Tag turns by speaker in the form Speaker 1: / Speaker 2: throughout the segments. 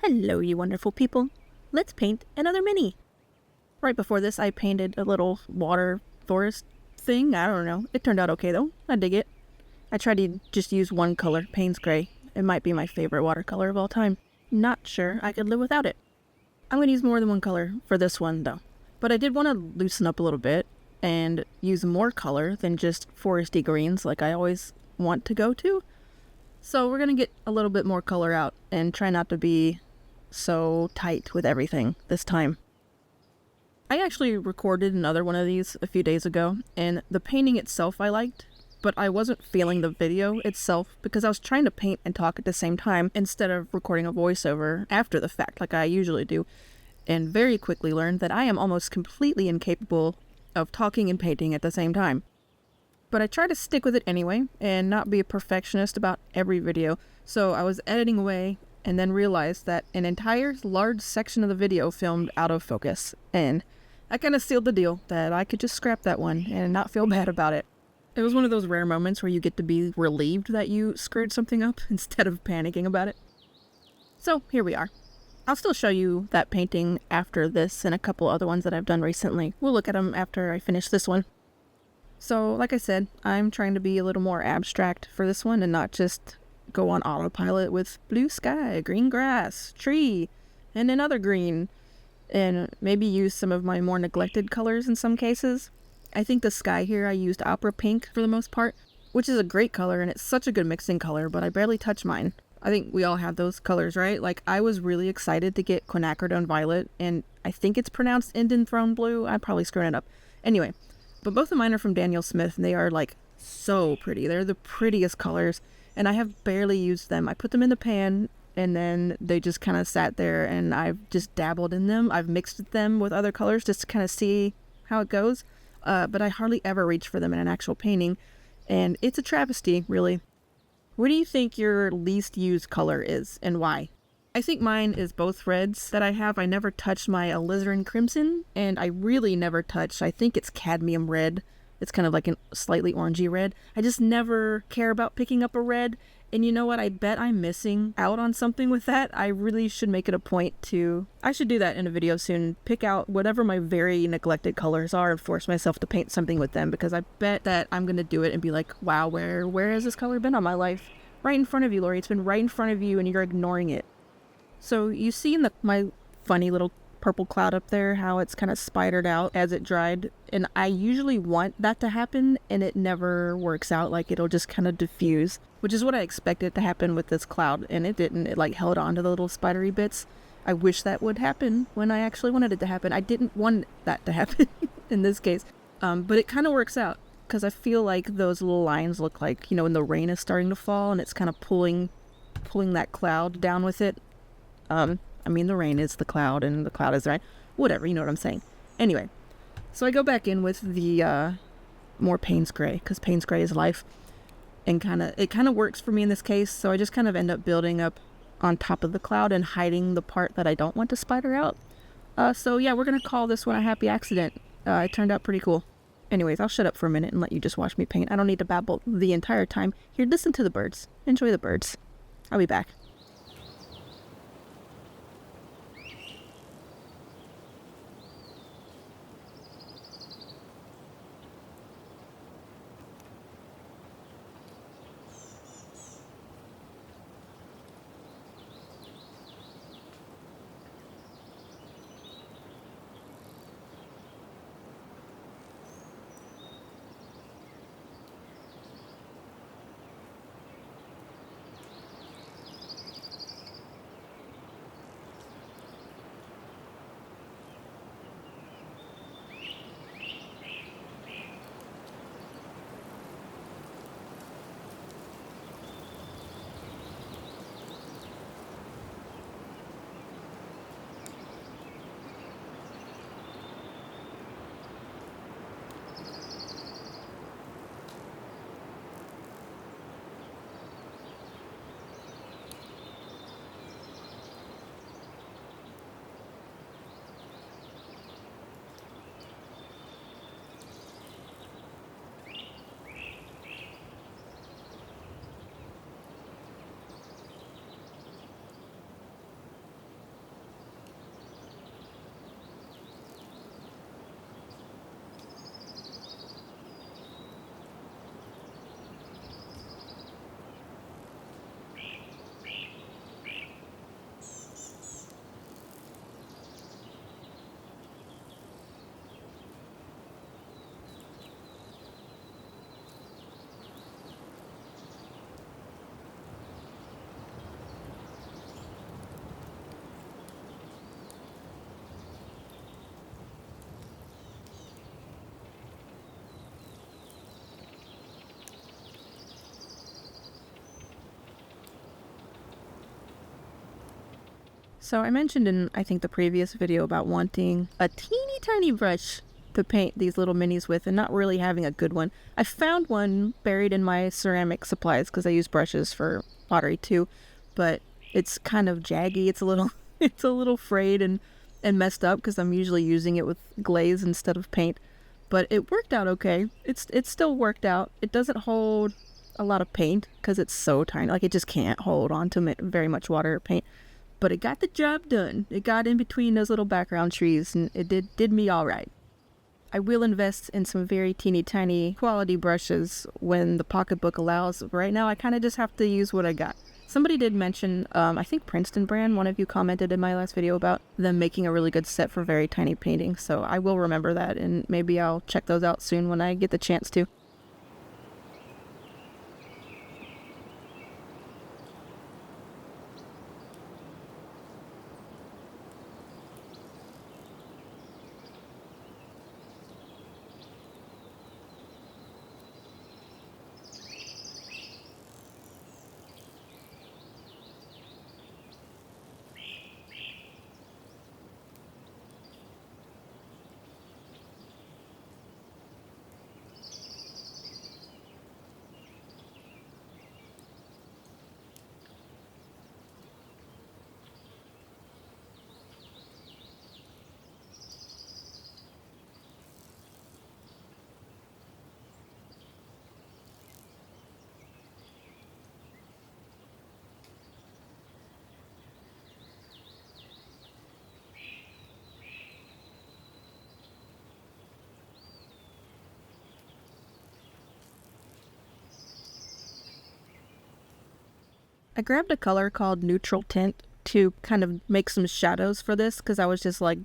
Speaker 1: Hello, you wonderful people. Let's paint another mini. Right before this, I painted a little water forest thing. I don't know. It turned out okay, though. I dig it. I tried to just use one color, Payne's Gray. It might be my favorite watercolor of all time. Not sure I could live without it. I'm going to use more than one color for this one, though. But I did want to loosen up a little bit and use more color than just foresty greens like I always want to go to. So we're going to get a little bit more color out and try not to be so tight with everything this time. I actually recorded another one of these a few days ago, and the painting itself I liked, but I wasn't feeling the video itself because I was trying to paint and talk at the same time instead of recording a voiceover after the fact like I usually do, and very quickly learned that I am almost completely incapable of talking and painting at the same time. But I try to stick with it anyway and not be a perfectionist about every video, so I was editing away and then realized that an entire large section of the video filmed out of focus, and I kind of sealed the deal that I could just scrap that one and not feel bad about it. It was one of those rare moments where you get to be relieved that you screwed something up instead of panicking about it. So here we are. I'll still show you that painting after this and a couple other ones that I've done recently. We'll look at them after I finish this one. So like I said, I'm trying to be a little more abstract for this one and not just go on autopilot with blue sky, green grass, tree, and another green, and maybe use some of my more neglected colors in some cases. I think the sky here I used opera pink for the most part, which is a great color and it's such a good mixing color, but I barely touch mine. I think we all have those colors, right? Like, I was really excited to get quinacridone violet, and I think it's pronounced Indian throne blue. I'm probably screwing it up. Anyway, but both of mine are from Daniel Smith, and they are like so pretty. They're the prettiest colors, and I have barely used them. I put them in the pan, and then they just kind of sat there, and I've just dabbled in them. I've mixed them with other colors just to kind of see how it goes, but I hardly ever reach for them in an actual painting, and it's a travesty, really. What do you think your least used color is, and why? I think mine is both reds that I have. I never touched my alizarin crimson, and I really never touched, I think it's cadmium red. It's kind of like a slightly orangey red. I just never care about picking up a red. And you know what? I bet I'm missing out on something with that. I really should make it a point to... I should do that in a video soon. Pick out whatever my very neglected colors are and force myself to paint something with them. Because I bet that I'm going to do it and be like, wow, where has this color been on my life? Right in front of you, Lori. It's been right in front of you and you're ignoring it. So you see in my funny little purple cloud up there how it's kind of spidered out as it dried, and I usually want that to happen and it never works out. Like, it'll just kind of diffuse, which is what I expected to happen with this cloud, and it didn't. It like held on to the little spidery bits. I wish that would happen when I actually wanted it to happen. I didn't want that to happen in this case, but it kind of works out because I feel like those little lines look like, you know, when the rain is starting to fall and it's kind of pulling that cloud down with it. I mean, the rain is the cloud and the cloud is the rain. Whatever, you know what I'm saying. Anyway, so I go back in with the more Payne's Gray, because Payne's Gray is life. And it kind of works for me in this case, so I just kind of end up building up on top of the cloud and hiding the part that I don't want to spider out. So yeah, we're going to call this one a happy accident. It turned out pretty cool. Anyways, I'll shut up for a minute and let you just watch me paint. I don't need to babble the entire time. Here, listen to the birds. Enjoy the birds. I'll be back. So I mentioned in, I think, the previous video about wanting a teeny tiny brush to paint these little minis with and not really having a good one. I found one buried in my ceramic supplies because I use brushes for pottery too, but it's kind of jaggy. It's a little it's a little frayed and messed up because I'm usually using it with glaze instead of paint. But it worked out okay. It's still worked out. It doesn't hold a lot of paint because it's so tiny. Like, it just can't hold on to very much water or paint. But it got the job done. It got in between those little background trees, and it did me all right. I will invest in some very teeny tiny quality brushes when the pocketbook allows. Right now, I kind of just have to use what I got. Somebody did mention, I think Princeton brand, one of you commented in my last video about them making a really good set for very tiny paintings. So I will remember that, and maybe I'll check those out soon when I get the chance to. I grabbed a color called Neutral Tint to kind of make some shadows for this because I was just like,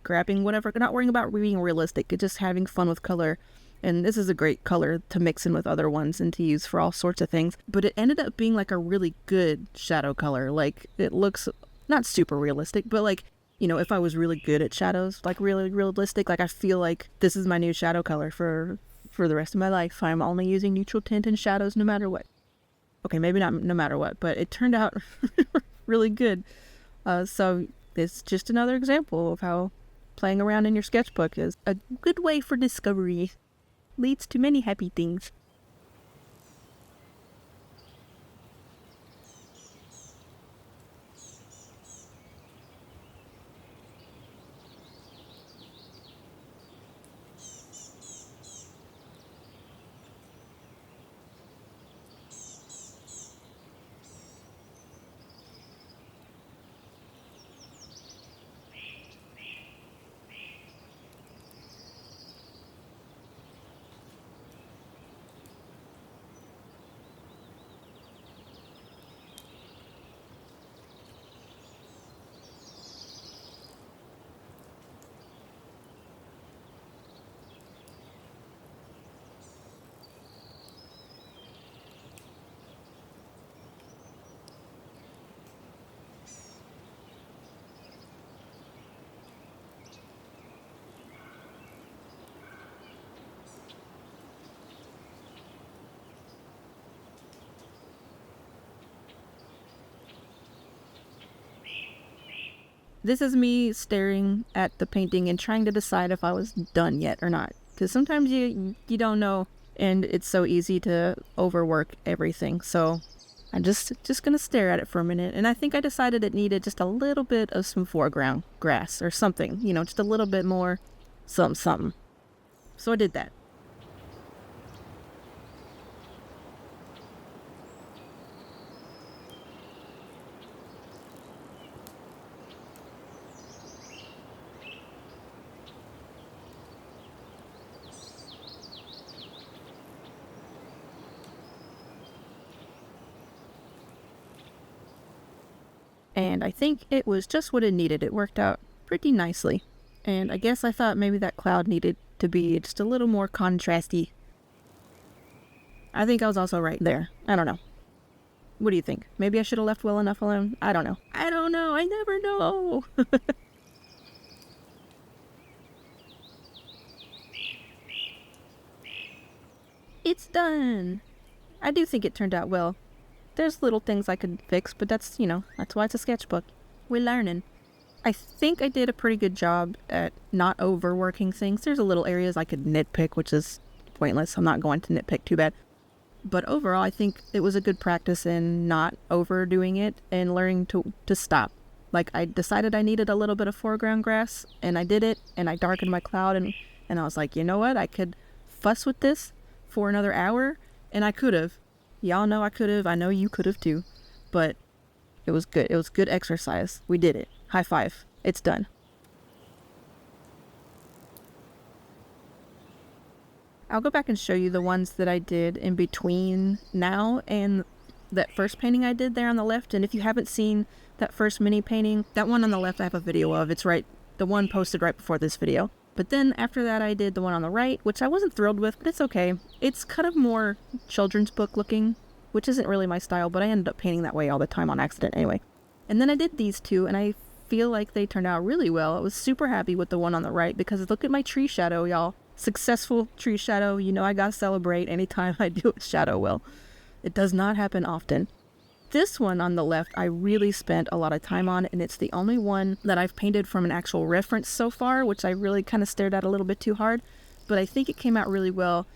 Speaker 1: grabbing whatever, not worrying about being realistic, just having fun with color. And this is a great color to mix in with other ones and to use for all sorts of things. But it ended up being like a really good shadow color. Like, it looks not super realistic, but like, if I was really good at shadows, like really realistic, like I feel like this is my new shadow color for the rest of my life. I'm only using neutral tint and shadows no matter what. Okay, maybe not no matter what, but it turned out really good. So it's just another example of how playing around in your sketchbook is a good way for discovery. Leads to many happy things. This is me staring at the painting and trying to decide if I was done yet or not. Because sometimes you don't know, and it's so easy to overwork everything. So I'm just gonna stare at it for a minute, and I think I decided it needed just a little bit of some foreground grass or something, just a little bit more something. So I did that. And I think it was just what it needed. It worked out pretty nicely. And I guess I thought maybe that cloud needed to be just a little more contrasty. I think I was also right there. I don't know. What do you think? Maybe I should have left well enough alone? I don't know. I never know. It's done. I do think it turned out well. There's little things I could fix, but that's why it's a sketchbook. we're learning. I think I did a pretty good job at not overworking things. There's a little areas I could nitpick, which is pointless. I'm not going to nitpick too bad. But overall, I think it was a good practice in not overdoing it and learning to stop. Like, I decided I needed a little bit of foreground grass, and I did it, and I darkened my cloud, and I was like, you know what? I could fuss with this for another hour, and I could have. Y'all know I could have. I know you could have too. But it was good. It was good exercise. We did it. High five. It's done. I'll go back and show you the ones that I did in between now and that first painting I did there on the left. And if you haven't seen that first mini painting, that one on the left I have a video of. It's right, the one posted right before this video. But then after that I did the one on the right, which I wasn't thrilled with, but it's okay. It's kind of more children's book looking, which isn't really my style, but I ended up painting that way all the time on accident anyway. And then I did these two, and I feel like they turned out really well. I was super happy with the one on the right because look at my tree shadow, y'all. Successful tree shadow. You know I gotta celebrate anytime I do a shadow well. It does not happen often. This one on the left I really spent a lot of time on, and it's the only one that I've painted from an actual reference so far, which I really kind of stared at a little bit too hard, but I think it came out really well,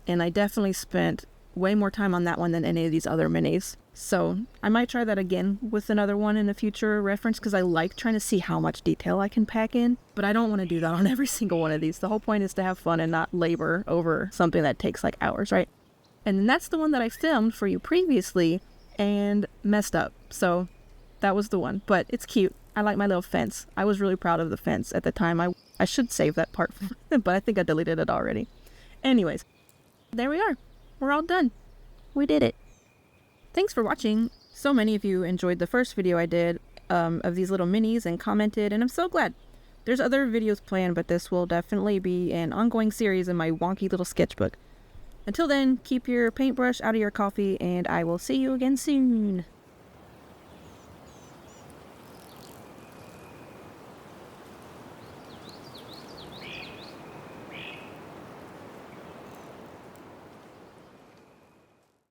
Speaker 1: and I definitely spent way more time on that one than any of these other minis. So I might try that again with another one in a future reference because I like trying to see how much detail I can pack in, but I don't want to do that on every single one of these. The whole point is to have fun and not labor over something that takes like hours, right? And that's the one that I filmed for you previously and messed up. So that was the one, but it's cute. I like my little fence. I was really proud of the fence at the time. I should save that part, but I think I deleted it already. Anyways, there we are. We're all done. We did it. Thanks for watching. So many of you enjoyed the first video I did of these little minis and commented, and I'm so glad. There's other videos planned, but this will definitely be an ongoing series in my wonky little sketchbook. Until then, keep your paintbrush out of your coffee, and I will see you again soon.